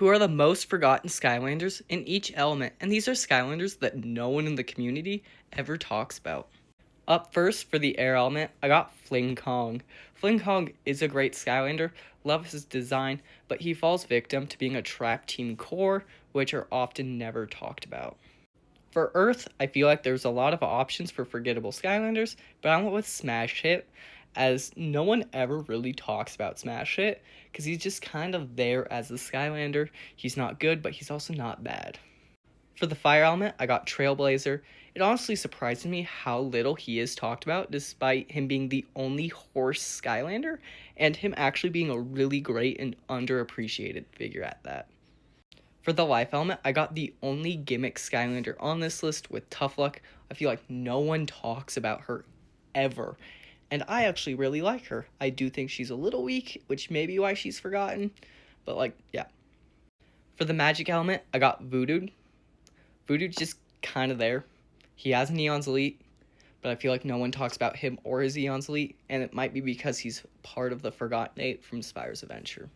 Who are the most forgotten Skylanders in each element, and these are Skylanders that no one in the community ever talks about. Up first for the air element, I got Fling Kong. Fling Kong is a great Skylander, love his design, but he falls victim to being a trap team core, which are often never talked about. For Earth, I feel like there's a lot of options for forgettable Skylanders, but I went with Smash Hit, as no one ever really talks about Smash Hit, because he's just kind of there as a Skylander. He's not good, but he's also not bad. For the fire element, I got Trailblazer. It honestly surprises me how little he is talked about, despite him being the only horse Skylander, and him actually being a really great and underappreciated figure at that. For the life element, I got the only gimmick Skylander on this list with Tough Luck. I feel like no one talks about her ever, and I actually really like her. I do think she's a little weak, which may be why she's forgotten, but yeah. For the magic element, I got Voodoo. Voodoo's just kind of there. He has an Eon's Elite, but I feel like no one talks about him or his Eon's Elite, and it might be because he's part of the Forgotten Eight from Spyro's Adventure.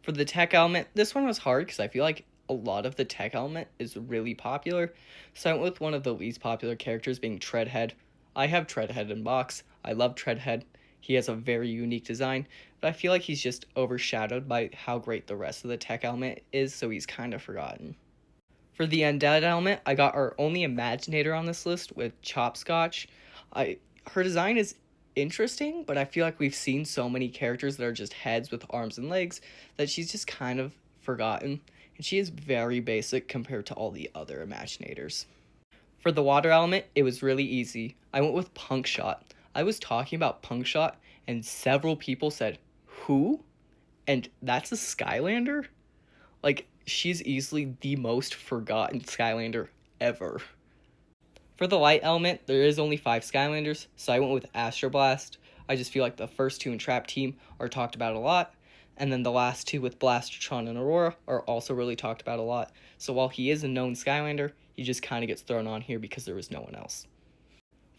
For the tech element, this one was hard because I feel like a lot of the tech element is really popular, so I went with one of the least popular characters being Treadhead. I have Treadhead in box. I love Treadhead. He has a very unique design, but I feel like he's just overshadowed by how great the rest of the tech element is, so he's kind of forgotten. For the undead element, I got our only Imaginator on this list with Chopscotch. Her design is interesting, but I feel like we've seen so many characters that are just heads with arms and legs that she's just kind of forgotten, and she is very basic compared to all the other Imaginators. For the water element, it was really easy. I went with Punk Shot. I was talking about Punk Shot, and several people said, "Who?" And that's a Skylander? She's easily the most forgotten Skylander ever. For the light element, there is only 5 Skylanders, so I went with Astroblast. I just feel like the first 2 in Trap Team are talked about a lot, and then the last 2 with Blastertron and Aurora are also really talked about a lot. So while he is a known Skylander, he just kind of gets thrown on here because there was no one else.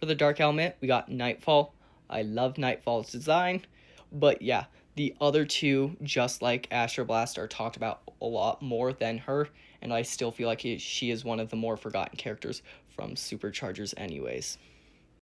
For the dark element, we got Nightfall. I love Nightfall's design, but yeah, the other 2, just like Astroblast, are talked about a lot more than her, and I still feel like she is one of the more forgotten characters from Superchargers anyways.